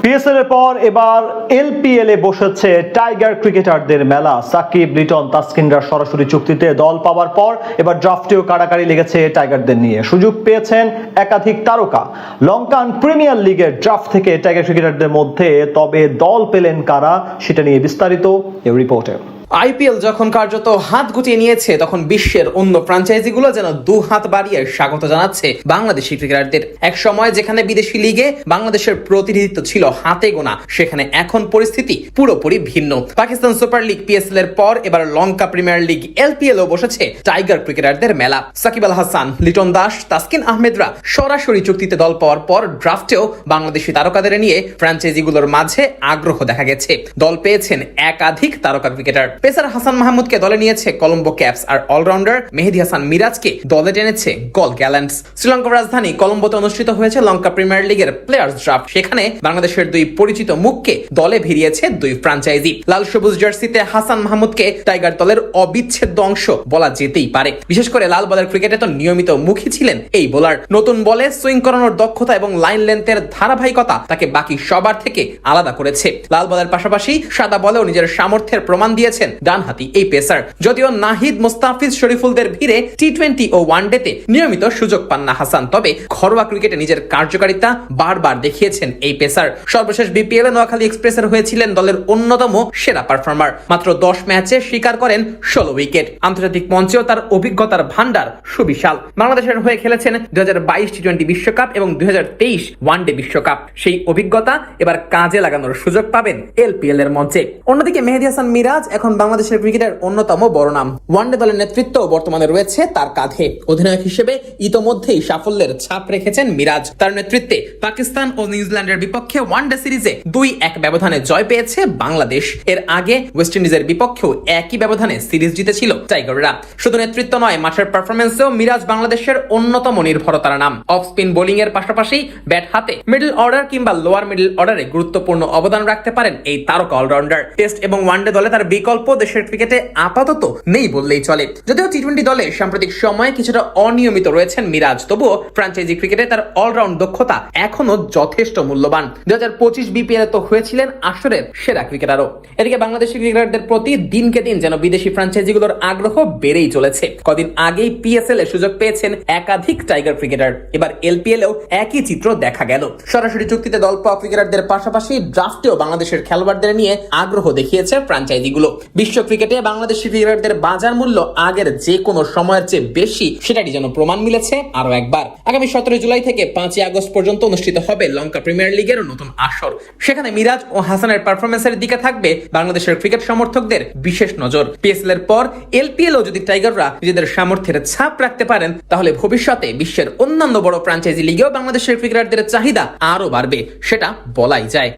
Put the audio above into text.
PSL এর পর এবার এলপিএল এ বসেছে টাইগার ক্রিকেটারদের মেলা। সাকিব, লিটন, তাসকিনরা সরাসরি চুক্তিতে দল পাওয়ার পর এবার ড্রাফটেও কাড়াকাড়ি লেগেছে টাইগারদের নিয়ে। সুযোগ পেয়েছেন একাধিক তারকা। লঙ্কান প্রিমিয়ার লিগের ড্রাফট থেকে টাইগার ক্রিকেটারদের মধ্যে তবে দল পেলেন কারা, সেটা নিয়ে বিস্তারিত এই রিপোর্টে। আইপিএল যখন কার্যত হাত গুটিয়ে নিয়েছে, তখন বিশ্বের অন্য ফ্র্যাঞ্চাইজিগুলো যেন দু হাত বাড়িয়ে স্বাগত জানাচ্ছে বাংলাদেশি ক্রিকেটারদের। এক সময় যেখানে বিদেশি লিগে বাংলাদেশের প্রতিনিধিত্ব ছিল হাতে গোনা, সেখানে এখন পরিস্থিতি পুরোপুরি ভিন্ন। পাকিস্তান সুপার লিগ পিএসএল এর পর এবার লঙ্কা প্রিমিয়ার লিগ এলপিএল ও বসেছে টাইগার ক্রিকেটারদের মেলা। সাকিব আল হাসান, লিটন দাস, তাসকিন আহমেদরা সরাসরি চুক্তিতে দল পাওয়ার পর ড্রাফটেও বাংলাদেশি তারকাদের নিয়ে ফ্র্যাঞ্চাইজিগুলোর মাঝে আগ্রহ দেখা গেছে। দল পেয়েছেন একাধিক তারকা ক্রিকেটার। পেসার হাসান মাহমুদকে দলে নিয়েছে কলম্বো ক্যাপস, আর অলরাউন্ডার মেহেদী হাসান মিরাজকে দলে টেনেছে গল গ্যালান্টস। শ্রীলঙ্কার রাজধানী কলম্বোতে অনুষ্ঠিত হয়েছে লঙ্কা প্রিমিয়ার লিগের প্লেয়ার্স ড্রাফট। সেখানে বাংলাদেশের দুই পরিচিত মুখকে দলে ভিড়িয়েছে দুই ফ্র্যাঞ্চাইজি। লাল সবুজ জার্সিতে হাসান মাহমুদকে টাইগার দলের অবিচ্ছেদ্য অংশ বলা যেতেই পারে। বিশেষ করে লাল বলের ক্রিকেটে তো নিয়মিত মুখী ছিলেন এই বোলার। নতুন বলে সুইং করানোর দক্ষতা এবং লাইন লেন্থের ধারাবাহিকতা তাকে বাকি সবার থেকে আলাদা করেছে। লাল বলের পাশাপাশি সাদা বলেও নিজের সামর্থ্যের প্রমাণ দিয়েছেন ডানহাতি এই পেসার। যদিও নাহিদ, মুস্তাফিজ, শরীফুলদের ভিড়ে টি-20 ও ওয়ানডেতে নিয়মিত সুযোগ পান না হাসান, তবে ঘরোয়া ক্রিকেটে নিজের কার্যকারিতা বারবার দেখিয়েছেন এই পেসার। সর্বশেষ বিপিএল এ নোয়াখালী এক্সপ্রেসের হয়েছিলেন দলের অন্যতম সেরা পারফর্মার। মাত্র 10 ম্যাচে শিকার করেন 16 উইকেট। আন্তর্জাতিক মঞ্চেও তার অভিজ্ঞতার ভান্ডার সুবিশাল। বাংলাদেশের হয়ে খেলেছেন 2022 টি-20 বিশ্বকাপ এবং 2023 ওয়ানডে বিশ্বকাপ। সেই অভিজ্ঞতা এবার কাজে লাগানোর সুযোগ পাবেন এলপিএল এর মঞ্চে। অন্যদিকে মেহেদী হাসান মিরাজ এখন বাংলাদেশের ক্রিকেটের অন্যতম বড় নাম। ওয়ানডে দলের নেতৃত্ব বর্তমানে রয়েছে তার কাঁধে। অধিনায়ক হিসেবে ইতোমধ্যেই সাফল্যের ছাপ রেখেছেন মিরাজ। তার নেতৃত্বে পাকিস্তান ও নিউজিল্যান্ডের বিপক্ষে ওয়ানডে সিরিজে 2-1 ব্যবধানে জয় পেয়েছে বাংলাদেশ। এর আগে ওয়েস্ট ইন্ডিজের বিপক্ষেও একই ব্যবধানে সিরিজ জিতেছিল টাইগাররা। শুধু নেতৃত্ব নয়, মাঠের পারফরম্যান্সেও মিরাজ বাংলাদেশের অন্যতম নির্ভরতার নাম। অফ স্পিন বোলিং এর পাশাপাশি ব্যাট হাতে মিডল অর্ডার কিংবা লোয়ার মিডল অর্ডারে গুরুত্বপূর্ণ অবদান রাখতে পারেন এই তারকা অলরাউন্ডার। টেস্ট এবং ওয়ানডে দলে তার বিকল্প দেশের ক্রিকেটে আপাতত নেই বললেই চলে। যদিও টি-20 দলে সাম্প্রতিক সময়ে কিছুটা অনিয়মিত রয়েছেন মিরাজ, তবুও ফ্র্যাঞ্চাইজি ক্রিকেটে তার অলরাউন্ড দক্ষতা এখনো যথেষ্ট মূল্যবান। 2025 বিপিএল তো হয়েছিলেন আসরের সেরা ক্রিকেটারও। এদিকে বাংলাদেশি ক্রিকেটারদের প্রতি দিনকে দিন যেন বিদেশি ফ্র্যাঞ্চাইজিগুলোর আগ্রহ বেড়েই চলেছে। কদিন আগেই পিএসএল এ সুযোগ পেয়েছেন একাধিক টাইগার ক্রিকেটার। এবার এলপিএল এও একই চিত্র দেখা গেল। সরাসরি চুক্তিতে দল পাওয়া ক্রিকেটারদের পাশাপাশি ড্রাফটেও বাংলাদেশের খেলোয়াড়দের নিয়ে আগ্রহ দেখিয়েছে ফ্র্যাঞ্চাইজিগুলো। বিশ্ব ক্রিকেটে বাংলাদেশি ক্রিকেটারদের বাজার মূল্য আগের যে কোনো সময়ের চেয়ে বেশি, সেটারই যেন প্রমাণ মিলেছে আরো একবার। আগামী 17 জুলাই থেকে 5 আগস্ট পর্যন্ত অনুষ্ঠিত হবে লঙ্কা প্রিমিয়ার লিগের নতুন আসর। সেখানে মিরাজ ও হাসানের পারফরমেন্সের দিকে থাকবে বাংলাদেশের ক্রিকেট সমর্থকদের বিশেষ নজর। পিএসএল এর পর এলপিএল ও যদি টাইগাররা নিজেদের সামর্থ্যের ছাপ রাখতে পারেন, তাহলে ভবিষ্যতে বিশ্বের অন্যান্য বড় ফ্র্যাঞ্চাইজি লিগেও বাংলাদেশের ক্রিকেটারদের চাহিদা আরো বাড়বে, সেটা বলাই যায়।